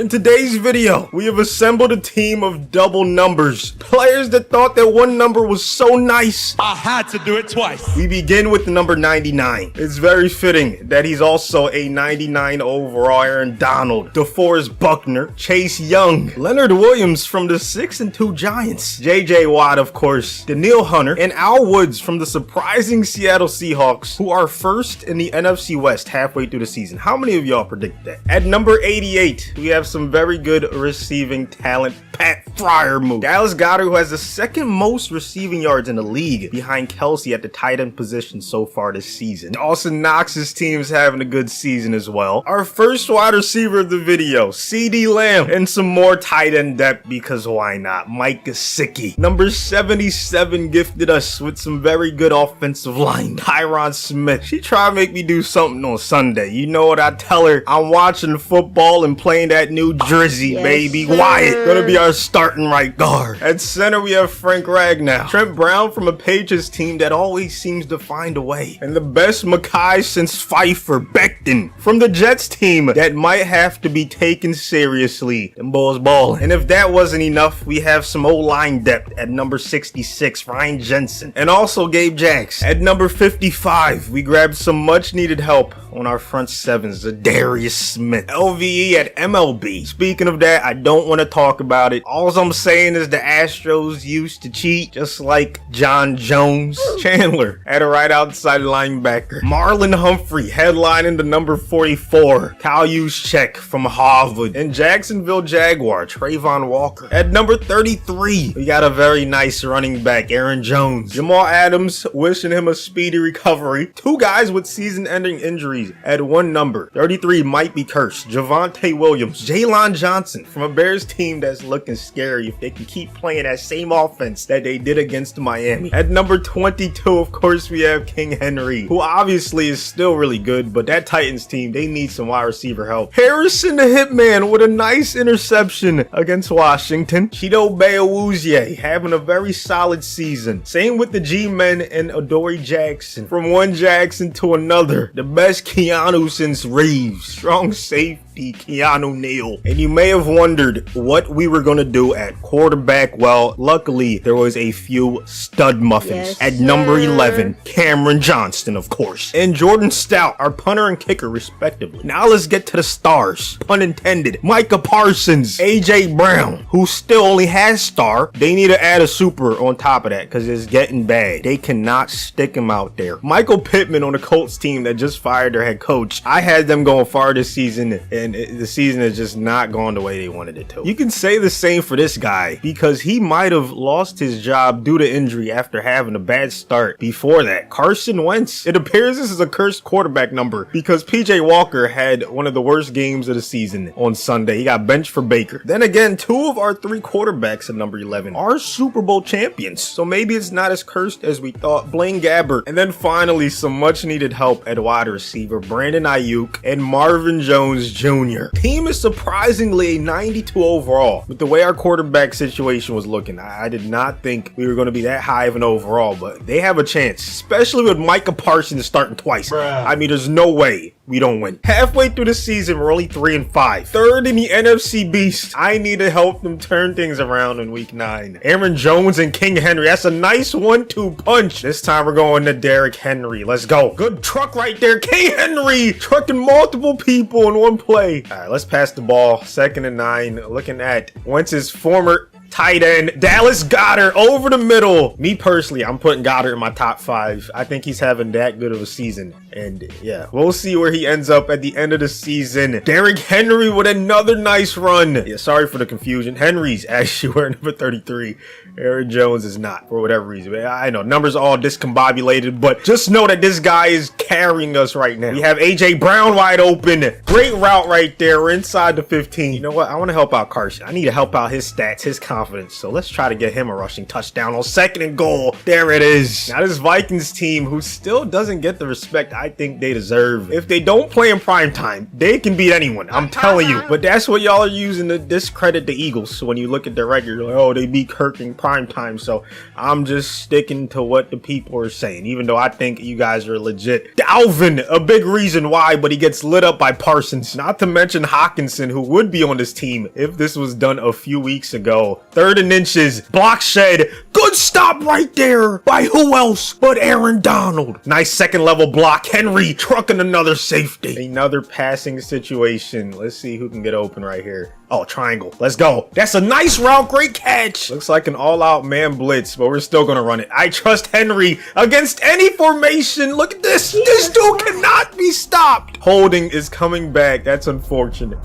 In today's video, we have assembled a team of double numbers. Players that thought that one number was so nice, I had to do it twice. We begin with the number 99. It's very fitting that he's also a 99 overall. Aaron Donald, DeForest Buckner, Chase Young, Leonard Williams from the 6-2 Giants, J.J. Watt, of course, Daniil Hunter, and Al Woods from the surprising Seattle Seahawks, who are first in the NFC West halfway through the season. How many of y'all predict that? At number 88, we have some very good receiving talent. Pat Freiermuth, Dallas Goedert, who has the second most receiving yards in the league, behind Kelsey at the tight end position so far this season. Dawson Knox's team is having a good season as well. Our first wide receiver of the video, CeeDee Lamb, and some more tight end depth because why not? Mike Gesicki. Number 77 gifted us with some very good offensive line. Tyron Smith. She tried to make me do something on Sunday. You know what I tell her? I'm watching football and playing that new jersey, baby. Sir. Wyatt, gonna be our starting right guard. At center, we have Frank Ragnow. Trent Brown from a Patriots team that always seems to find a way. And the best Mackay since Pfeiffer, Becton, from the Jets team that might have to be taken seriously. Them boys ballin'. And if that wasn't enough, we have some O-line depth at number 66, Ryan Jensen, and also Gabe Jacks. At number 55, we grabbed some much needed help on our front sevens, Zadarius Smith, LVE at MLB. Speaking of that, I don't want to talk about it. All I'm saying is the Astros used to cheat, just like John Jones. Chandler at a right outside linebacker. Marlon Humphrey headlining the number 44. Kyle Juszczyk from Harvard. And Jacksonville Jaguar, Trayvon Walker. At number 33, we got a very nice running back, Aaron Jones. Jamal Adams, wishing him a speedy recovery. Two guys with season-ending injuries at one number. 33 might be cursed. Javonte Williams, Jaylon Johnson from a Bears team that's looking scary if they can keep playing that same offense that they did against Miami. At number 22, of course, we have King Henry, who obviously is still really good, but that Titans team, they need some wide receiver help. Harrison the Hitman with a nice interception against Washington. Chido Beawuzie having a very solid season. Same with the G-Men and Adoree Jackson. From one Jackson to another. The best Keanu since Reeves. Strong safety, Keanu Neal. And you may have wondered what we were going to do at quarterback. Well, luckily, there was a few stud muffins. At number 11, Cameron Johnston, of course. And Jordan Stout, our punter and kicker, respectively. Now let's get to the stars. Pun intended. Micah Parsons, AJ Brown, who still only has star. They need to add a super on top of that because it's getting bad. They cannot stick him out there. Michael Pittman on the Colts team that just fired their head coach. I had them going far this season, and the season is just not going the way they wanted it to. You can say the same for this guy because he might have lost his job due to injury after having a bad start before that. Carson Wentz. It appears this is a cursed quarterback number because PJ Walker had one of the worst games of the season on Sunday. He got benched for Baker. Then again, two of our three quarterbacks at number 11 are Super Bowl champions, so maybe it's not as cursed as we thought. Blaine Gabbert. And then finally, some much needed help at wide receiver, Brandon Ayuk and Marvin Jones Jr. Team is surprisingly a 92 overall. With the way our quarterback situation was looking, I did not think we were going to be that high of an overall, but they have a chance, especially with Micah Parsons starting twice. Bruh. I mean, there's no way we don't win. Halfway through the season, we're only 3-5. Third in the NFC Beast. I need to help them turn things around in week 9. Aaron Jones and King Henry. That's a nice 1-2 punch. This time we're going to Derrick Henry. Let's go. Good truck right there. King Henry trucking multiple people in one play. All right, let's pass the ball. 2nd and 9. Looking at Wentz's former tight end, Dallas Goedert, over the middle. Me personally, I'm putting Goddard in my top 5. I think he's having that good of a season. And yeah, we'll see where he ends up at the end of the season. Derrick Henry with another nice run. Yeah, sorry for the confusion. Henry's actually wearing number 33. Aaron Jones is not, for whatever reason. I know, numbers are all discombobulated, but just know that this guy is carrying us right now. We have AJ Brown wide open. Great route right there. We're inside the 15. You know what? I want to help out Carson. I need to help out his stats, his confidence. So let's try to get him a rushing touchdown on 2nd and goal. There it is. Now this Vikings team, who still doesn't get the respect I think they deserve. If they don't play in prime time, they can beat anyone. I'm telling you. But that's what y'all are using to discredit the Eagles. So when you look at their record, you're like, oh, they beat Kirk in prime prime time, so I'm just sticking to what the people are saying, even though I think you guys are legit. Dalvin, a big reason why, but he gets lit up by Parsons. Not to mention Hawkinson, who would be on this team if this was done a few weeks ago. 3rd and inches, block shed, good stop right there by who else but Aaron Donald. Nice second level block. Henry trucking another safety. Another passing situation. Let's see who can get open right here. Oh, triangle. Let's go. That's a nice route. Great catch. Looks like an all-out man blitz, but we're still going to run it. I trust Henry against any formation. Look at this. This dude cannot be stopped. Holding is coming back. That's unfortunate.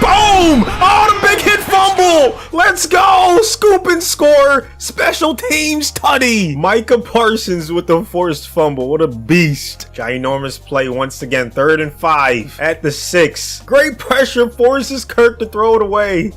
Boom! Oh, the big hit fumble! Let's go! Scoop and score! Special teams tutty! Micah Parsons with the forced fumble. What a beast. Ginormous play once again. 3rd and 5 at the 6. Great pressure forces Kirk to throw it away.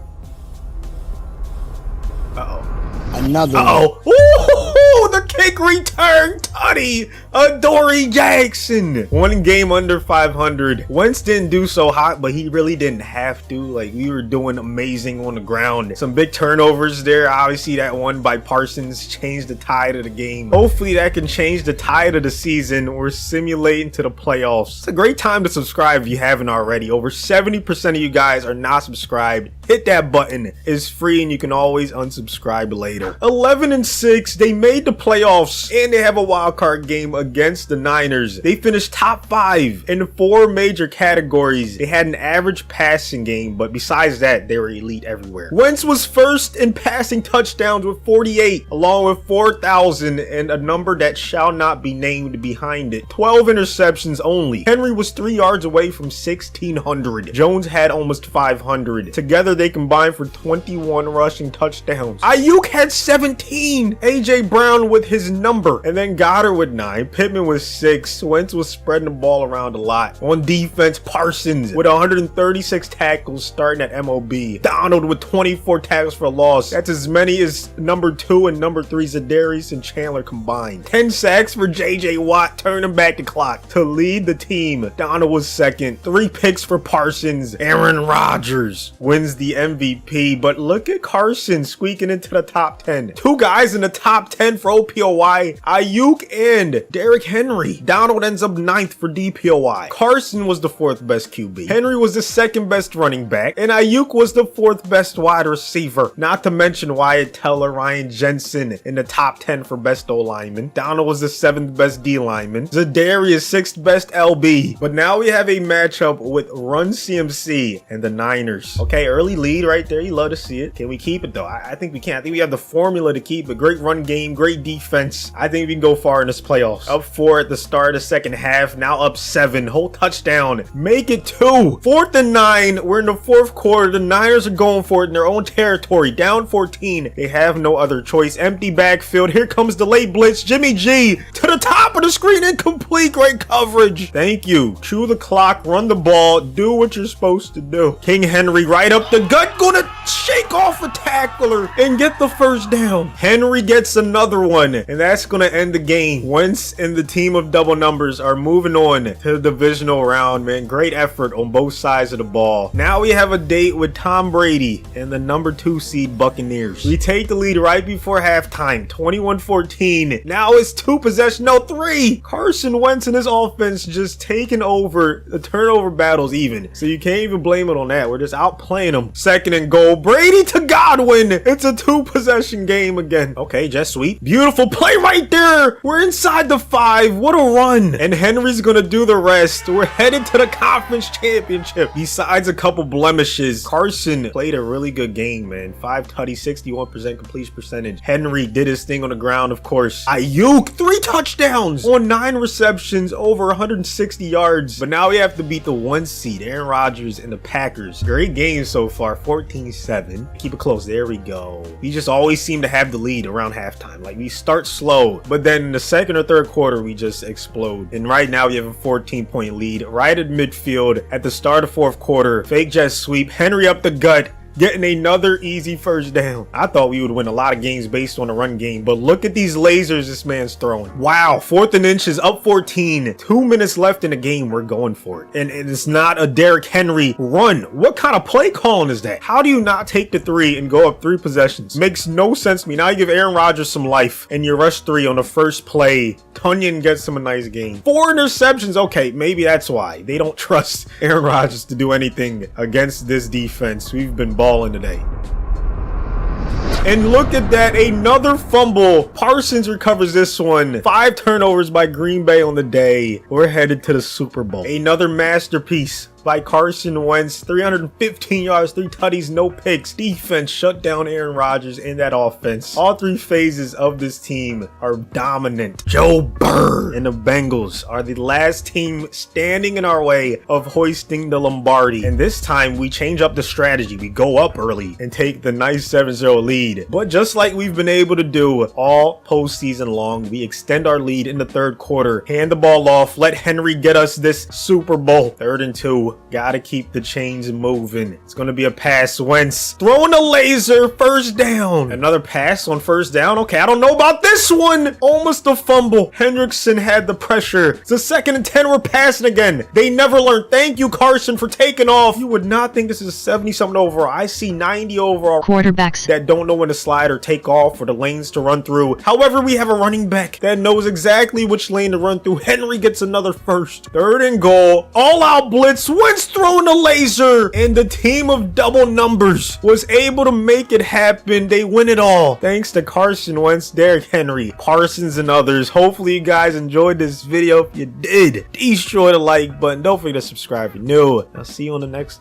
Uh-oh. Another Ooh, the kick return, tutty, Adoree Jackson. 1 game under 500. Wentz didn't do so hot, but he really didn't have to. Like, we were doing amazing on the ground. Some big turnovers there. Obviously, that one by Parsons changed the tide of the game. Hopefully, that can change the tide of the season. We're simulating to the playoffs. It's a great time to subscribe if you haven't already. Over 70% of you guys are not subscribed. Hit that button. It's free, and you can always unsubscribe later. 11 and 6, they made the playoffs, and they have a wild card game against the Niners. They finished top 5 in 4 major categories. They had an average passing game, but besides that, they were elite everywhere. Wentz was first in passing touchdowns with 48, along with 4,000 and a number that shall not be named behind it. 12 interceptions only. Henry was 3 yards away from 1,600. Jones had almost 500. Together, they combined for 21 rushing touchdowns. Ayuk had 17. AJ Brown with his number, and then Goddard with 9. Pittman with 6. Wentz was spreading the ball around a lot. On defense, Parsons with 136 tackles starting at MOB. Donald with 24 tackles for a loss. That's as many as number 2 and number 3 Zadarius and Chandler combined. 10 sacks for JJ Watt, turning back the clock to lead the team. Donald was 2nd. 3 picks for Parsons. Aaron Rodgers wins the MVP, but look at Carson squeaking into the top 10. 2 guys in the top 10 for OPOY, Ayuk and Derrick Henry. Donald ends up 9th for DPOY. Carson was the 4th best QB. Henry was the 2nd best running back, and Ayuk was the 4th best wide receiver. Not to mention Wyatt Teller, Ryan Jensen in the top 10 for best O lineman. Donald was the 7th best D lineman. Zadarius 6th best LB. But now we have a matchup with Run CMC and the Niners. Okay, early lead right there. You love to see it. Can we keep it though? I think we can. I think we have the formula to keep a great run game, great defense. I think we can go far in this playoffs. Up 4 at the start of the second half, now up 7. Whole touchdown. Make it 2. 4th and 9. We're in the 4th quarter. The Niners are going for it in their own territory. Down 14. They have no other choice. Empty backfield. Here comes the late blitz. Jimmy G to the top of the screen. Incomplete. Great coverage. Thank you. Chew the clock. Run the ball. Do what you're supposed to do. King Henry right up the gut. Gonna shake off a tackler and get the first down. Henry gets another one, and that's gonna end the game. Wentz and the team of double numbers are moving on to the divisional round, man. Great effort on both sides of the ball. Now we have a date with Tom Brady and the number 2 seed Buccaneers. We take the lead right before halftime, 21-14. Now it's 2 possession, no 3. Carson Wentz and his offense just taking over the turnover battles even. So you can't even blame it on that. We're just outplaying them. 2nd and goal. Brady to Godwin. It's a 2 possession game again. Okay, jet sweep. Beautiful play right there. We're inside the 5. What a run. And Henry's gonna do the rest. We're headed to the conference championship. Besides a couple blemishes, Carson played a really good game, man. 5 tutties, 61% completion percentage. Henry did his thing on the ground, of course. Ayuk, 3 touchdowns on 9 receptions, over 160 yards. But now we have to beat the 1 seed, Aaron Rodgers and the Packers. Great game so far, 14-7. Keep it close. There we go. We just always seem to have the lead around halftime. Like, we start slow, but then in the 2nd or 3rd quarter, we just explode. And right now, we have a 14-point lead right at midfield at the start of 4th quarter. Fake jet sweep. Henry up the gut. getting another easy first down. I thought we would win a lot of games based on the run game, but look at these lasers this man's throwing. Wow, 4th and inches, up 14. 2 minutes left in the game. We're going for it. And it's not a Derrick Henry run. What kind of play calling is that? How do you not take the 3 and go up 3 possessions? Makes no sense to me. Now you give Aaron Rodgers some life and you rush 3 on the first play. Tunyon gets him a nice game. 4 interceptions. Okay, maybe that's why. They don't trust Aaron Rodgers to do anything against this defense. We've been balling today. And look at that, another fumble. Parsons recovers this one. 5 turnovers by Green Bay on the day. We're headed to the Super Bowl. Another masterpiece by Carson Wentz. 315 yards, 3 tutties, no picks. Defense shut down Aaron Rodgers in that offense. All 3 phases of this team are dominant. Joe Burrow and the Bengals are the last team standing in our way of hoisting the Lombardi. And this time we change up the strategy. We go up early and take the nice 7-0 lead. But just like we've been able to do all postseason long, we extend our lead in the 3rd quarter. Hand the ball off. Let Henry get us this Super Bowl. 3rd and 2. Gotta keep the chains moving. It's gonna be a pass. Wentz throwing a laser. First down. Another pass on first down. Okay, I don't know about this one. Almost a fumble. Hendrickson had the pressure. It's a 2nd and 10. We're passing again. They never learn. Thank you, Carson, for taking off. You would not think this is a 70-something overall. I see 90 overall quarterbacks that don't know when to slide or take off or the lanes to run through. However, we have a running back that knows exactly which lane to run through. Henry gets another first. 3rd and goal. All out blitz. Wentz throwing a laser, and the team of double numbers was able to make it happen. They win it all thanks to Carson Wentz, Derrick Henry, Parsons, and others. Hopefully you guys enjoyed this video. If you did, destroy the like button. Don't forget to subscribe if you're new. I'll see you on the next